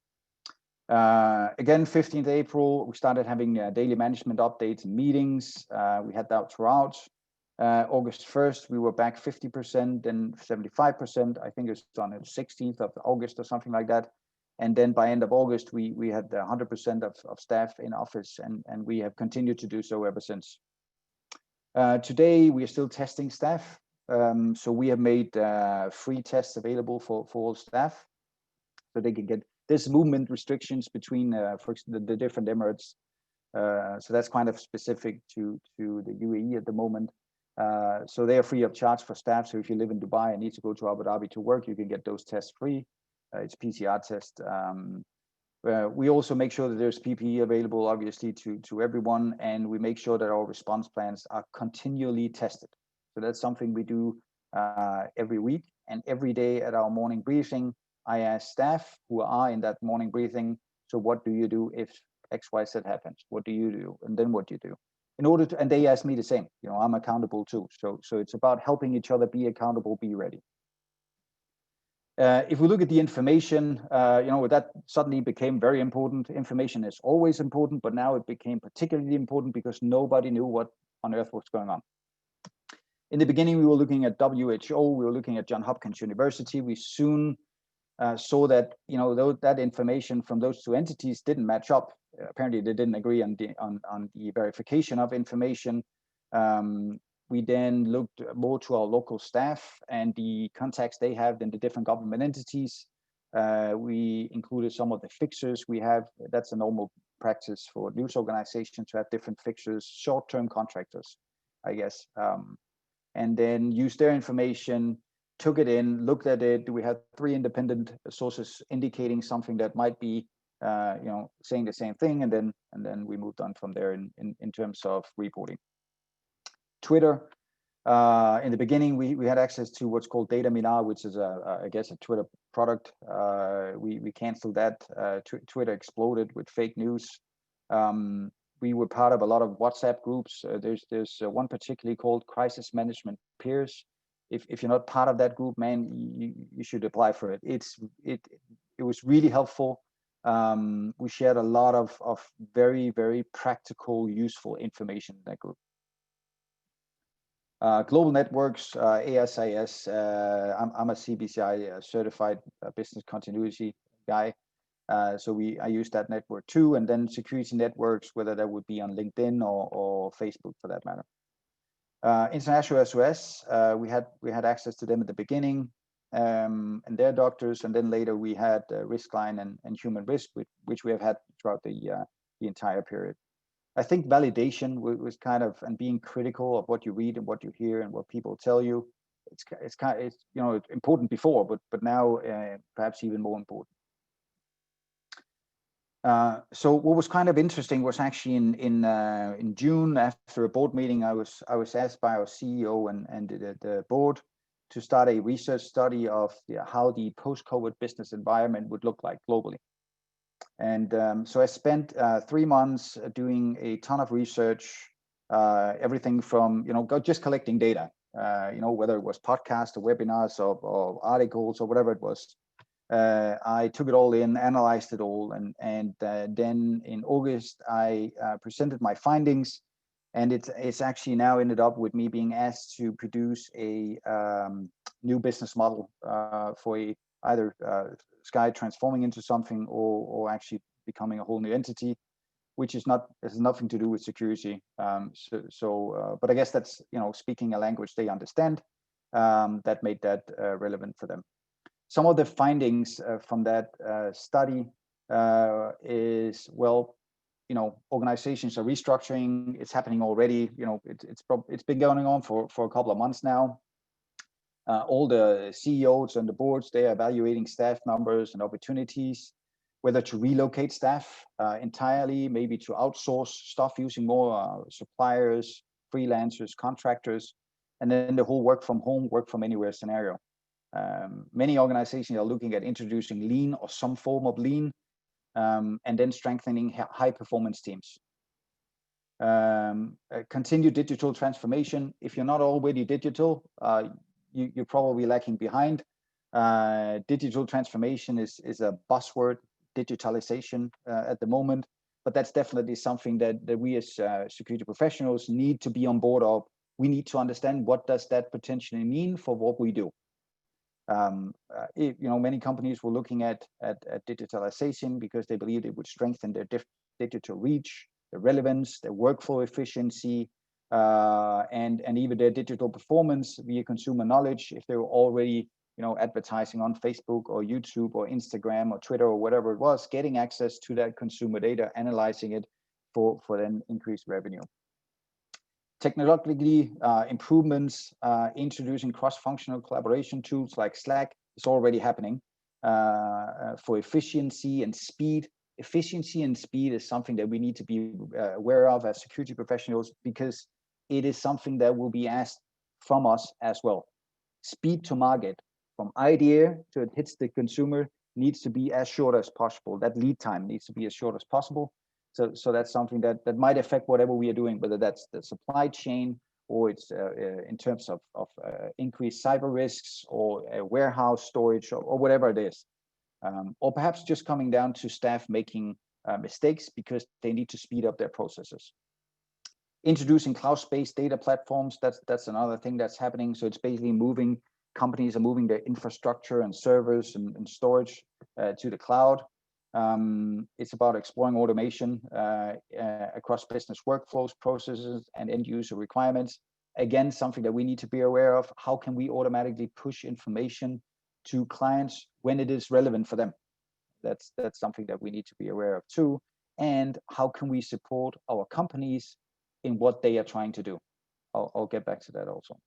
Again, 15th April, we started having daily management updates and meetings. We had that throughout. August 1st, we were back 50% and 75%. I think it was on the 16th of August or something like that. And then by end of August, we had 100% of staff in office, and we have continued to do so ever since. Today, we are still testing staff. So we have made free tests available for all staff, so they can get, there's movement restrictions between for the different Emirates. So that's kind of specific to the UAE at the moment. So they are free of charge for staff. So if you live in Dubai and need to go to Abu Dhabi to work, you can get those tests free. its PCR test. We also make sure that there's PPE available, obviously, to everyone, and we make sure that our response plans are continually tested. So that's something we do every week, and every day at our morning briefing, I ask staff who are in that morning briefing, so what do you do if XYZ happens? What do you do? And then what do you do? In order to, and they ask me the same, I'm accountable too. So it's about helping each other be accountable, be ready. If we look at the information, that suddenly became very important. Information is always important, but now it became particularly important because nobody knew what on earth was going on. In the beginning, we were looking at WHO, we were looking at Johns Hopkins University. We soon saw that that information from those two entities didn't match up. Apparently, they didn't agree on the verification of information. We then looked more to our local staff and the contacts they have in the different government entities. We included some of the fixers we have. That's a normal practice for news organizations to have different fixers, short-term contractors, I guess. And then use their information, took it in, looked at it. We had 3 independent sources indicating something that might be, saying the same thing, and then we moved on from there in terms of reporting. Twitter. In the beginning, we had access to what's called Data Minar, which is I guess a Twitter product. We canceled that. Twitter exploded with fake news. We were part of a lot of WhatsApp groups. There's one particularly called Crisis Management Peers. If you're not part of that group, man, you should apply for it. It was really helpful. We shared a lot of very, very practical, useful information in that group. Global networks, ASIS. I'm a CBCI certified business continuity guy. So I use that network too, and then security networks, whether that would be on LinkedIn or Facebook for that matter. International SOS, we had access to them at the beginning, and their doctors, and then later we had Riskline and Human Risk, which we have had throughout the entire period. I think validation was kind of, and being critical of what you read and what you hear and what people tell you, it's important before, but now perhaps even more important. So what was kind of interesting was actually in June, after a board meeting, I was asked by our CEO and the board to start a research study of how the post-COVID business environment would look like globally. And so I spent 3 months doing a ton of research, everything from just collecting data, whether it was podcasts or webinars or articles or whatever it was. I took it all in, analyzed it all, and then in August I presented my findings, and it's actually now ended up with me being asked to produce a new business model for either Sky transforming into something or actually becoming a whole new entity, which has nothing to do with security. But I guess that's speaking a language they understand, that made that relevant for them. Some of the findings from that study is, organizations are restructuring. It's happening already. It's been going on for a couple of months now. All the CEOs and the boards, they are evaluating staff numbers and opportunities, whether to relocate staff entirely, maybe to outsource stuff using more suppliers, freelancers, contractors, and then the whole work from home, work from anywhere scenario. Many organizations are looking at introducing lean or some form of lean, and then strengthening high performance teams. Continued digital transformation. If you're not already digital, you're probably lacking behind. Digital transformation is a buzzword, digitalization at the moment, but that's definitely something that we as security professionals need to be on board of. We need to understand what does that potentially mean for what we do. Many companies were looking at digitalization because they believed it would strengthen their digital reach, their relevance, their workflow efficiency, and even their digital performance via consumer knowledge. If they were already advertising on Facebook or YouTube or Instagram or Twitter or whatever it was, getting access to that consumer data, analyzing it for then increased revenue. Technologically, improvements, introducing cross-functional collaboration tools like Slack is already happening. for efficiency and speed. Efficiency and speed is something that we need to be aware of as security professionals, because it is something that will be asked from us as well. Speed to market, from idea to it hits the consumer, needs to be as short as possible. That lead time needs to be as short as possible. So that's something that might affect whatever we are doing, whether that's the supply chain, or it's in terms of increased cyber risks, or warehouse storage, or whatever it is. Or perhaps just coming down to staff making mistakes because they need to speed up their processes. Introducing cloud-based data platforms, that's another thing that's happening. So it's basically companies are moving their infrastructure and servers and storage to the cloud. It's about exploring automation across business workflows, processes, and end user requirements. Again, something that we need to be aware of. How can we automatically push information to clients when it is relevant for them? That's something that we need to be aware of too. And how can we support our companies in what they are trying to do? I'll get back to that also.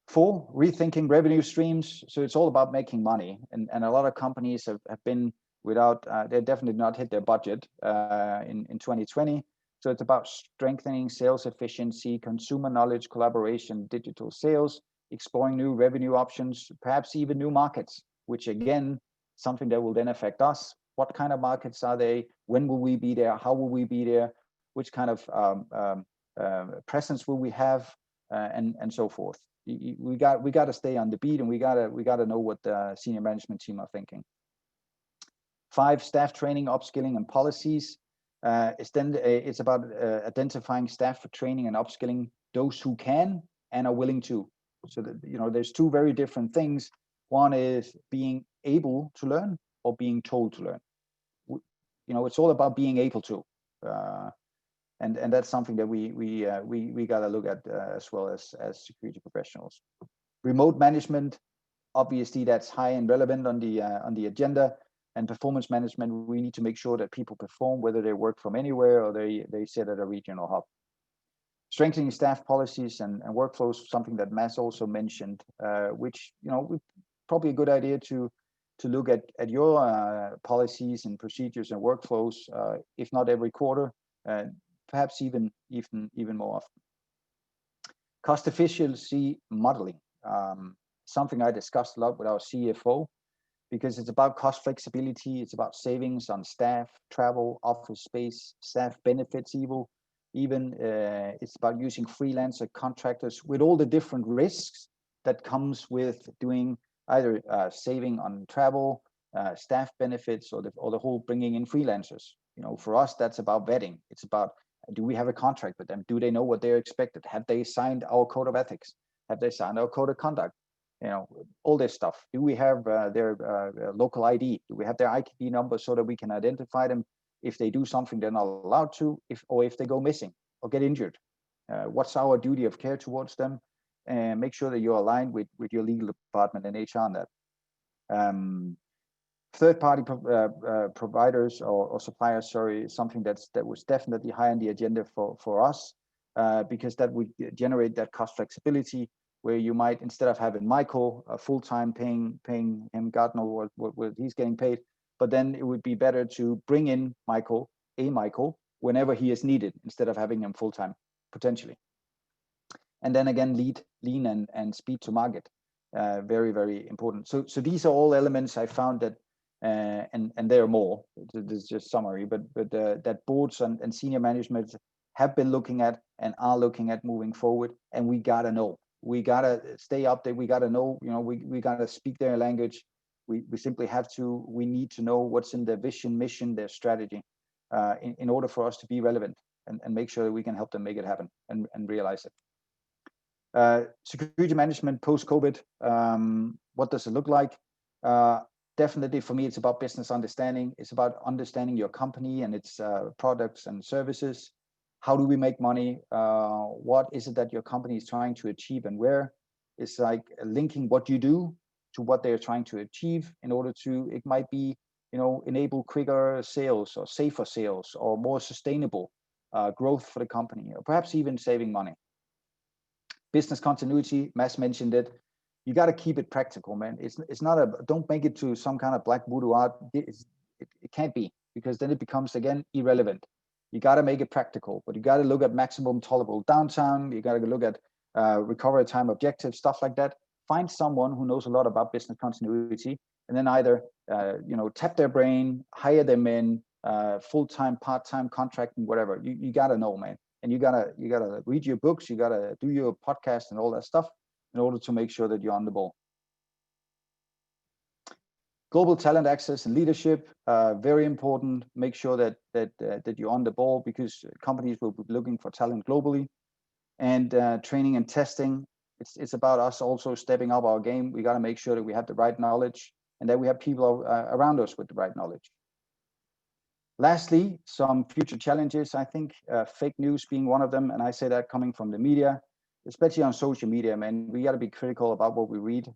4, rethinking revenue streams. So it's all about making money, and a lot of companies have been without, they definitely not hit their budget in 2020. So it's about strengthening sales efficiency, consumer knowledge, collaboration, digital sales, exploring new revenue options, perhaps even new markets, which again, something that will then affect us. What kind of markets are they? When will we be there? How will we be there? Which kind of presence will we have? And so forth. We got to stay on the beat, and we got to know what the senior management team are thinking. 5, staff training, upskilling, and policies. It's about identifying staff for training and upskilling those who can and are willing to. So that, there's 2 very different things. One is being able to learn or being told to learn. It's all about being able to, and that's something that we got to look at as well as security professionals. Remote management, obviously that's high and relevant on the agenda. And performance management, we need to make sure that people perform, whether they work from anywhere or they sit at a regional hub. Strengthening staff policies and workflows, something that Mads also mentioned, which probably a good idea to look at your policies and procedures and workflows, if not every quarter, perhaps even more often. Cost efficiency modeling, something I discussed a lot with our CFO, because it's about cost flexibility, it's about savings on staff, travel, office space, staff benefits, even it's about using freelancer contractors with all the different risks that comes with doing either saving on travel, staff benefits, or the whole bringing in freelancers. For us, that's about vetting. It's about, do we have a contract with them? Do they know what they're expected? Have they signed our code of ethics? Have they signed our code of conduct? All this stuff. Do we have their local ID? Do we have their IKD number so that we can identify them if they do something they're not allowed to, if they go missing or get injured? What's our duty of care towards them? And make sure that you're aligned with your legal department and HR on that. Third-party providers or suppliers, something that was definitely high on the agenda for us, because that would generate that cost flexibility, where you might, instead of having Michael full-time paying him God knows what he's getting paid, but then it would be better to bring in Michael, whenever he is needed, instead of having him full-time, potentially. And then again, lean and speed to market, very, very important. So these are all elements I found that, and there are more, this is just summary, but that boards and senior management have been looking at and are looking at moving forward, and we gotta know. We gotta stay up there. We gotta know, we gotta speak their language. We simply we need to know what's in their vision, mission, their strategy, in order for us to be relevant and make sure that we can help them make it happen and realize it. Security management post-COVID, what does it look like? Definitely for me, it's about business understanding. It's about understanding your company and its products and services. How do we make money? What is it that your company is trying to achieve, and where? It's like linking what you do to what they're trying to achieve in order to, it might be, enable quicker sales or safer sales or more sustainable growth for the company, or perhaps even saving money. Business continuity, Mads mentioned it. you got to keep it practical, man. It's not a, don't make it to some kind of black voodoo art. It can't be, because then it becomes, again, irrelevant. You got to make it practical, but you got to look at maximum tolerable downtime. You got to look at recovery time objectives, stuff like that. Find someone who knows a lot about business continuity, and then either tap their brain, hire them in, full-time, part-time, contracting, whatever. You got to know, man. And you gotta read your books, you gotta do your podcast and all that stuff in order to make sure that you're on the ball. Global talent access and leadership, very important. Make sure that you're on the ball, because companies will be looking for talent globally. And training and testing, it's about us also stepping up our game. We got to make sure that we have the right knowledge and that we have people around us with the right knowledge. Lastly, some future challenges, I think, fake news being one of them. And I say that coming from the media, especially on social media, man, we got to be critical about what we read.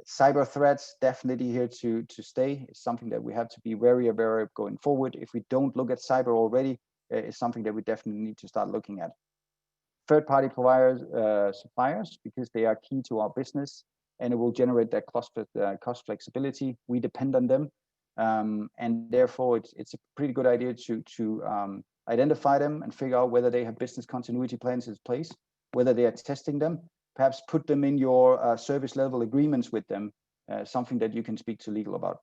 Cyber threats, definitely here to stay. It's something that we have to be very aware of going forward. If we don't look at cyber already, it's something that we definitely need to start looking at. Third-party providers, suppliers, because they are key to our business, and it will generate that cost flexibility. We depend on them. And therefore it's a pretty good idea to identify them and figure out whether they have business continuity plans in place, whether they are testing them, perhaps put them in your service level agreements with them, something that you can speak to legal about.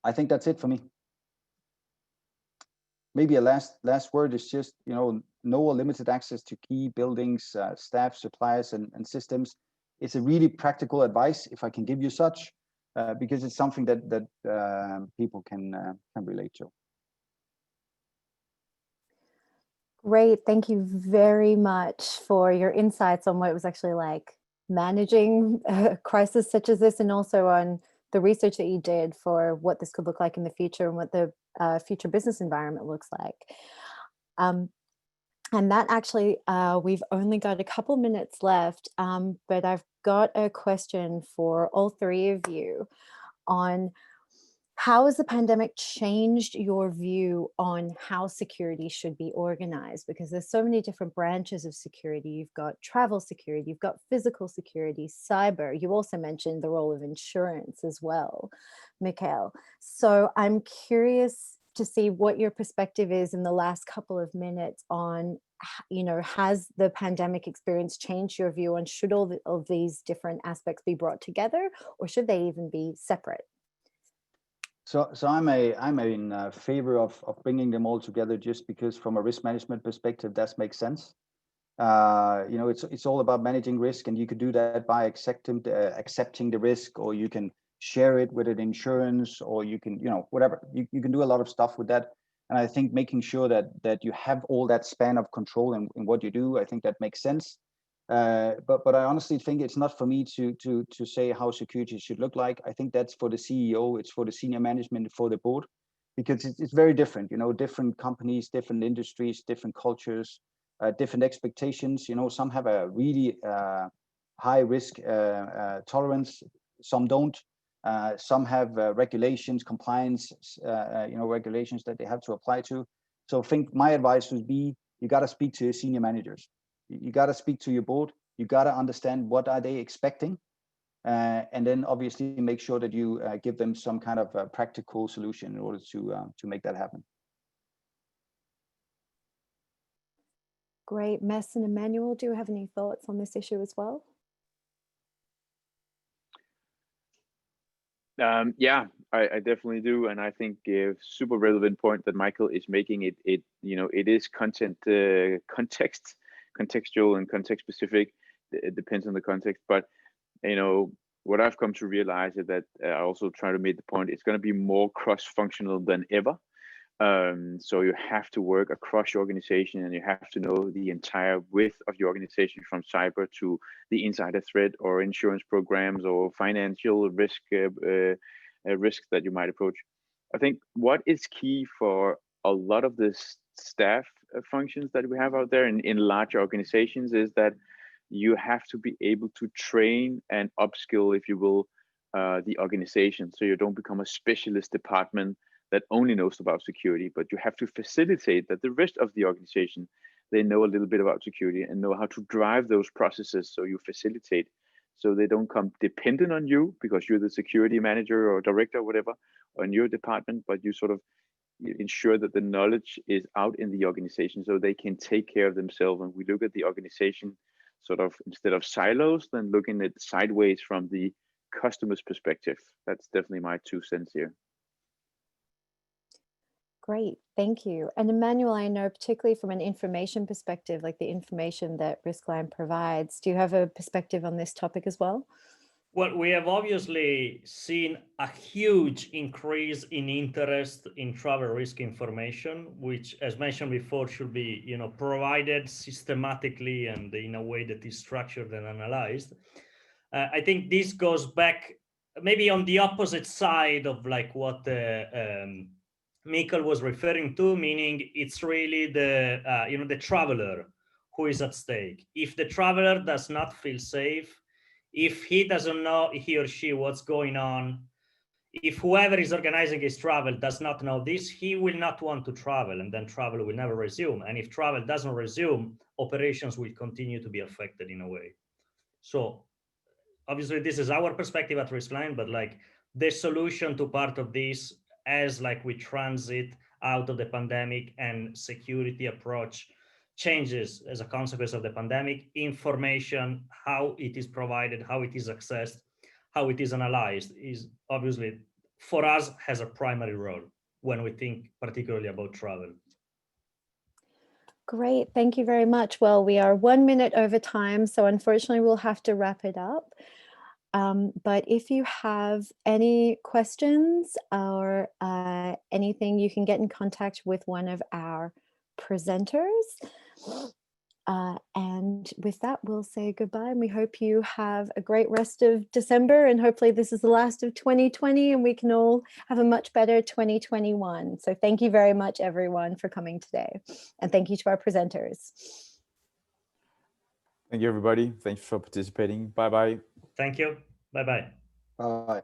I think that's it for me. Maybe a last word is just, no or limited access to key buildings, staff, suppliers, and systems. It's a really practical advice, if I can give you such. Because it's something that people can relate to. Great. Thank you very much for your insights on what it was actually like managing a crisis such as this, and also on the research that you did for what this could look like in the future and what the future business environment looks like. And that actually, we've only got a couple minutes left, but I've got a question for all three of you on how has the pandemic changed your view on how security should be organized? Because there's so many different branches of security. You've got travel security, you've got physical security, cyber. You also mentioned the role of insurance as well, Mikhail. So I'm curious to see what your perspective is in the last couple of minutes on, has the pandemic experience changed your view on should all of these different aspects be brought together, or should they even be separate? So I'm in favor of bringing them all together, just because from a risk management perspective, that makes sense. It's all about managing risk, and you could do that by accepting the risk, or you can share it with an insurance, or you can, whatever. You can do a lot of stuff with that. And I think making sure that you have all that span of control in what you do, I think that makes sense. But I honestly think it's not for me to say how security should look like. I think that's for the CEO, it's for the senior management, for the board, because it's very different. Different companies, different industries, different cultures, different expectations. Some have a really high risk tolerance, some don't. Some have regulations, compliance, regulations that they have to apply to. So I think my advice would be, you got to speak to your senior managers. You got to speak to your board. You got to understand what are they expecting, and then obviously make sure that you give them some kind of practical solution in order to make that happen. Great. Mess and Emmanuel, do you have any thoughts on this issue as well? Yeah, I definitely do, and I think a super relevant point that Michael is making. It is contextual and context specific. It depends on the context, but what I've come to realize is that I also try to make the point, it's going to be more cross-functional than ever. So you have to work across your organization, and you have to know the entire width of your organization, from cyber to the insider threat or insurance programs or financial risks that you might approach. I think what is key for a lot of the staff functions that we have out there in large organizations is that you have to be able to train and upskill, if you will, the organization, so you don't become a specialist department that only knows about security, but you have to facilitate that the rest of the organization they know a little bit about security and know how to drive those processes. So you facilitate, so they don't come dependent on you because you're the security manager or director or whatever on your department, but you sort of ensure that the knowledge is out in the organization so they can take care of themselves. And we look at the organization sort of, instead of silos, then looking at sideways from the customer's perspective. That's definitely my 2 cents here. Great, thank you. And Emmanuel, I know particularly from an information perspective, like the information that Riskline provides, do you have a perspective on this topic as well? Well, we have obviously seen a huge increase in interest in travel risk information, which, as mentioned before, should be, provided systematically and in a way that is structured and analyzed. I think this goes back maybe on the opposite side of like what Mikkel was referring to, meaning it's really the the traveler who is at stake. If the traveler does not feel safe, if he doesn't know, he or she, what's going on, if whoever is organizing his travel does not know this, he will not want to travel, and then travel will never resume. And if travel doesn't resume, operations will continue to be affected in a way. So obviously this is our perspective at Riskline, but like the solution to part of this, as like we transit out of the pandemic and security approach changes as a consequence of the pandemic, information, how it is provided, how it is accessed, how it is analyzed, is obviously for us has a primary role when we think particularly about travel. Great, thank you very much. Well, we are 1 minute over time, so unfortunately we'll have to wrap it up. But if you have any questions or anything, you can get in contact with one of our presenters. And with that, we'll say goodbye, and we hope you have a great rest of December, and hopefully this is the last of 2020 and we can all have a much better 2021. So thank you very much, everyone, for coming today. And thank you to our presenters. Thank you, everybody. Thanks for participating. Bye-bye. Thank you. Bye-bye. Bye.